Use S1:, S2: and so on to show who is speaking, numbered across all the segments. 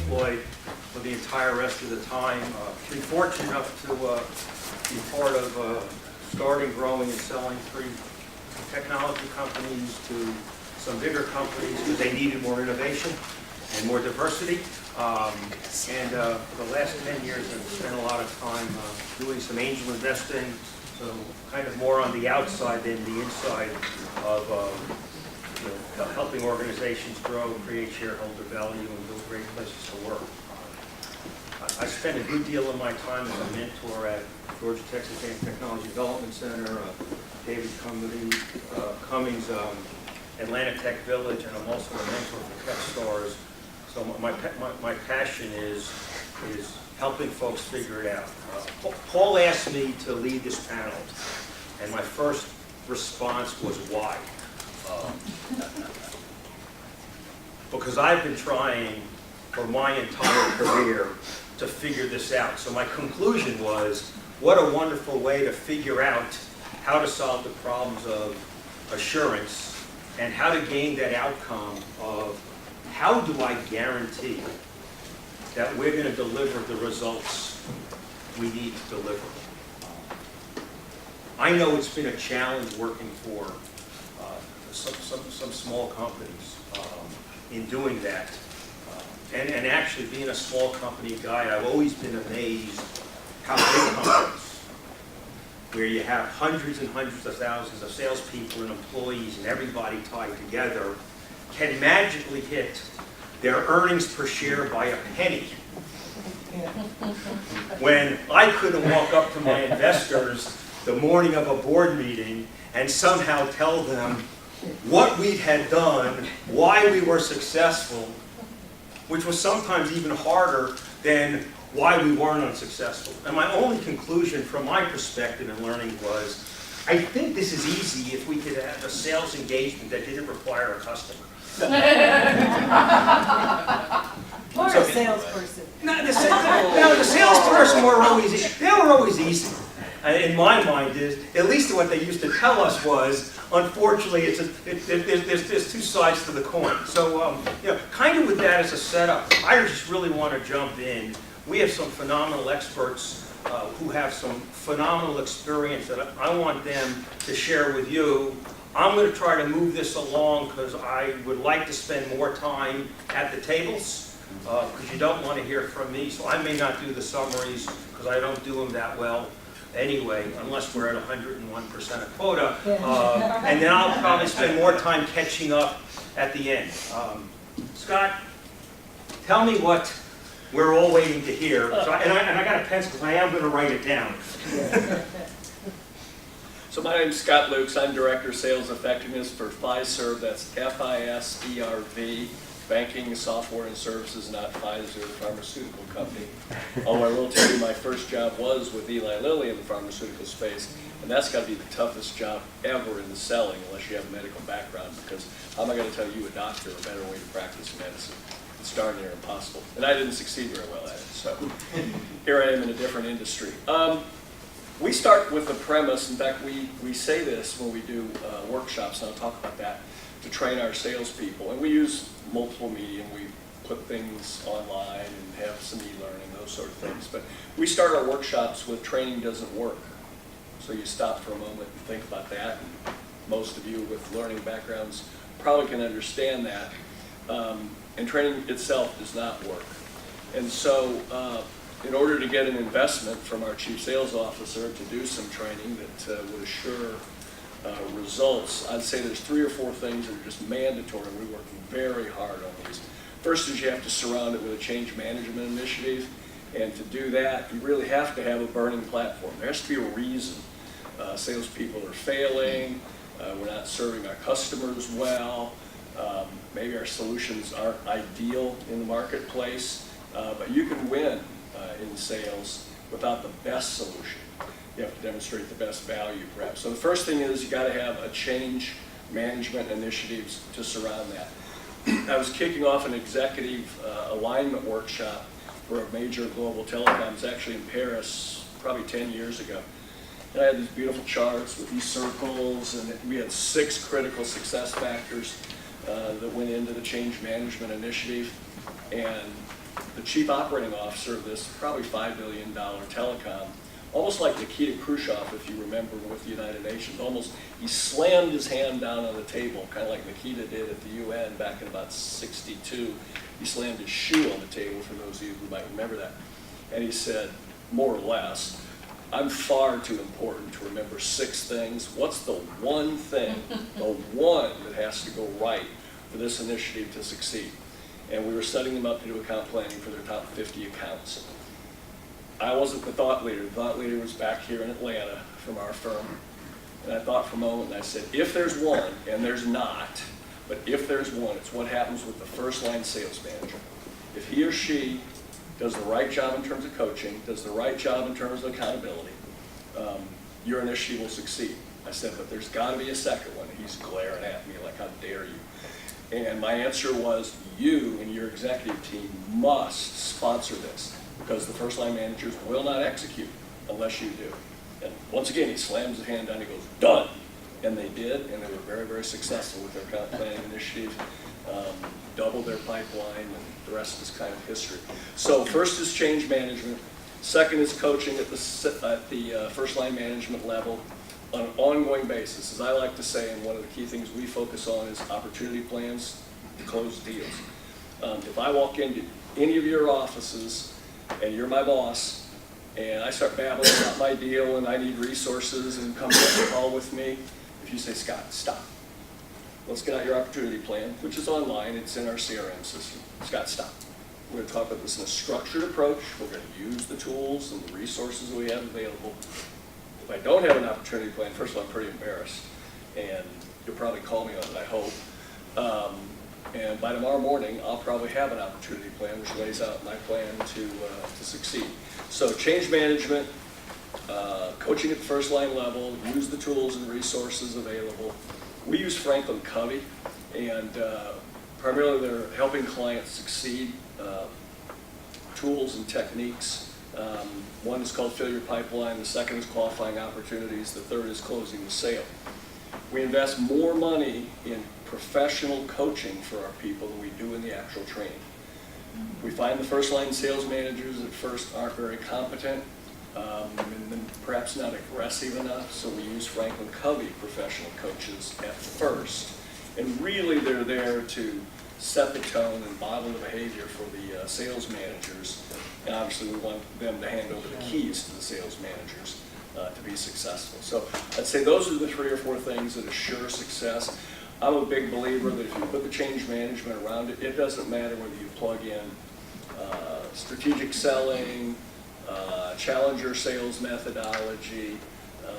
S1: employed for the entire rest of the time. Been fortunate enough to be part of starting, growing, and selling 3 technology companies to some bigger companies because they needed more innovation and more diversity. And for the last 10 years, I've spent a lot of time doing some angel investing, so kind of more on the outside than the inside of helping organizations grow, create shareholder value, and build great places to work. I spent a good deal of my time as a mentor at Georgia Texas A&M Technology Development Center, David Cummings, Atlanta Tech Village, and I'm also a mentor for Techstars. So my passion is helping folks figure it out. Paul asked me to lead this panel, and my first response was why? Because I've been trying for my entire career to figure this out. So my conclusion was, what a wonderful way to figure out how to solve the problems of assurance and how to gain that outcome of how do I guarantee that we're going to deliver the results we need to deliver. I know it's been a challenge working for some small companies in doing that. And actually being a small company guy, I've always been amazed how big companies, where you have hundreds and hundreds of thousands of salespeople and employees and everybody tied together, can magically hit their earnings per share by a penny. When I couldn't walk up to my investors the morning of a board meeting and somehow tell them what we had done, why we were successful, which was sometimes even harder than why we weren't unsuccessful. And my only conclusion from my perspective and learning was, I think this is easy if we could have a sales engagement that didn't require a customer.
S2: Or a salesperson.
S1: No, the salesperson were always easy. In my mind, at least what they used to tell us was, unfortunately, there's 2 sides to the coin. So, kind of with that as a setup, I just really want to jump in. We have some phenomenal experts who have some phenomenal experience that I want them to share with you. I'm going to try to move this along because I would like to spend more time at the tables because you don't want to hear from me. So I may not do the summaries because I don't do them that well anyway, unless we're at 101% of quota. And then I'll probably spend more time catching up at the end. Scott, tell me what we're all waiting to hear. So I got a pencil because I am going to write it down.
S3: So my name is Scott Loux. I'm Director of Sales Effectiveness for Fiserv. That's F-I-S-E-R-V, Banking, Software, and Services, not Pfizer, the pharmaceutical company. Although I will tell you my first job was with Eli Lilly in the pharmaceutical space, and that's got to be the toughest job ever in the selling unless you have a medical background, because how am I going to tell you, a doctor, a better way to practice medicine? It's darn near impossible. And I didn't succeed very well at it, so here I am in a different industry. We start with the premise, in fact, we say this when we do workshops, and I'll talk about that, to train our salespeople. And we use multiple media, and we put things online and have some e-learning, those sort of things. But we start our workshops with training doesn't work. So you stop for a moment and think about that. And most of you with learning backgrounds probably can understand that. And training itself does not work. And so in order to get an investment from our Chief Sales Officer to do some training that would assure results, I'd say there's 3 or 4 things that are just mandatory. We're working very hard on these. First is you have to surround it with a change management initiative. And to do that, you really have to have a burning platform. There has to be a reason. Salespeople are failing. We're not serving our customers well. Maybe our solutions aren't ideal in the marketplace. But you can win in sales without the best solution. You have to demonstrate the best value, perhaps. So the first thing is you got to have a change management initiatives to surround that. I was kicking off an executive alignment workshop for a major global telecoms, actually in Paris, probably 10 years ago. And I had these beautiful charts with these circles, and we had 6 critical success factors that went into the change management initiative. And the chief operating officer of this probably $5 billion telecom, almost like Nikita Khrushchev, if you remember, with the United Nations. Almost, he slammed his hand down on the table, kind of like Nikita did at the UN back in about '62. He slammed his shoe on the table, for those of you who might remember that. And he said, more or less, I'm far too important to remember 6 things. What's the one thing, the one that has to go right for this initiative to succeed? And we were setting them up to do account planning for their top 50 accounts. I wasn't the thought leader. The thought leader was back here in Atlanta from our firm. And I thought for a moment, and I said, if there's one, and there's not, but if there's one, it's what happens with the first line sales manager. If he or she does the right job in terms of coaching, does the right job in terms of accountability, your initiative will succeed. I said, but there's got to be a second one. He's glaring at me like, how dare you? And my answer was, you and your executive team must sponsor this, because the first line managers will not execute unless you do. And once again, he slams his hand down, he goes, done. And they did, and they were very, very successful with their account planning initiative, doubled their pipeline, and the rest is kind of history. So first is change management. Second is coaching at the first line management level on an ongoing basis. As I like to say, and one of the key things we focus on is opportunity plans to close deals. If I walk into any of your offices and you're my boss, and I start babbling about my deal and I need resources and come to a call with me, if you say, Scott, stop. Let's get out your opportunity plan, which is online, it's in our CRM system. Scott, stop. We're going to talk about this in a structured approach. We're going to use the tools and the resources that we have available. If I don't have an opportunity plan, first of all, I'm pretty embarrassed, and you'll probably call me on it, I hope. And by tomorrow morning, I'll probably have an opportunity plan which lays out my plan to succeed. So change management, coaching at the first line level, use the tools and resources available. We use Franklin Covey, and primarily they're helping clients succeed, tools and techniques. One is called Fill Your Pipeline, the second is Qualifying Opportunities, the third is Closing the Sale. We invest more money in professional coaching for our people than we do in the actual training. We find the first line sales managers at first aren't very competent, and perhaps not aggressive enough, so we use Franklin Covey professional coaches at first. And really they're there to set the tone and model the behavior for the sales managers. And obviously we want them to hand over the keys to the sales managers to be successful. So I'd say those are the 3 or 4 things that assure success. I'm a big believer that if you put the change management around it, it doesn't matter whether you plug in strategic selling, challenger sales methodology,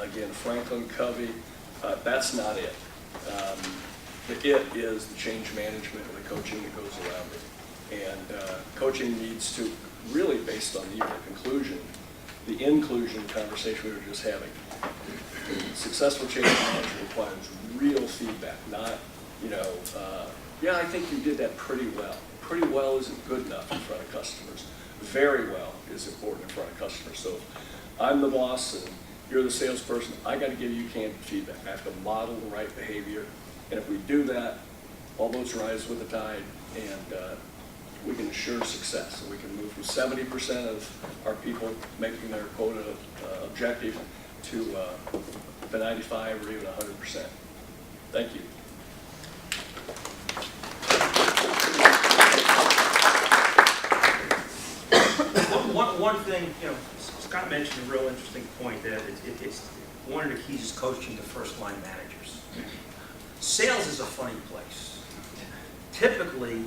S3: again, Franklin Covey, that's not it. The it is the change management and the coaching that goes around it. And coaching needs to, really based on the conclusion, the inclusion conversation we were just having. Successful change management requires real feedback, not, yeah, I think you did that pretty well. Pretty well isn't good enough in front of customers. Very well is important in front of customers. So if I'm the boss and you're the salesperson, I got to give you candid feedback. I have to model the right behavior. And if we do that, all boats rise with the tide, and we can assure success. And we can move from 70% of our people making their quota objective to the 95 or even 100%. Thank you.
S1: One thing, Scott mentioned a real interesting point that it's one of the keys is coaching the first line managers. Sales is a funny place. Typically,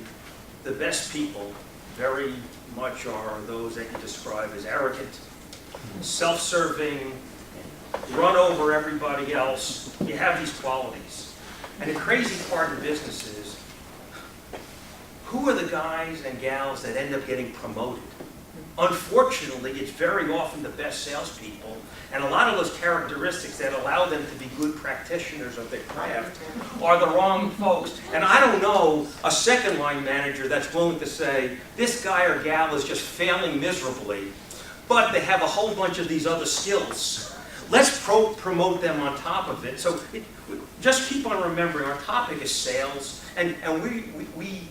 S1: the best people very much are those that you describe as arrogant, self-serving, run over everybody else. You have these qualities. And the crazy part of business is, who are the guys and gals that end up getting promoted? Unfortunately, it's very often the best salespeople, and a lot of those characteristics that allow them to be good practitioners of their craft are the wrong folks. And I don't know a second line manager that's willing to say, this guy or gal is just failing miserably, but they have a whole bunch of these other skills. Let's promote them on top of it. So just keep on remembering, our topic is sales, and we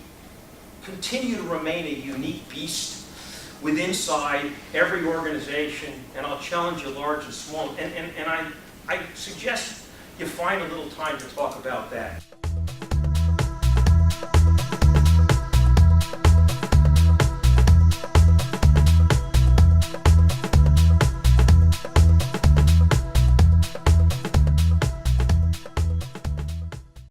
S1: continue to remain a unique beast with inside every organization, and I'll challenge you large and small, and I suggest you find a little time to talk about that.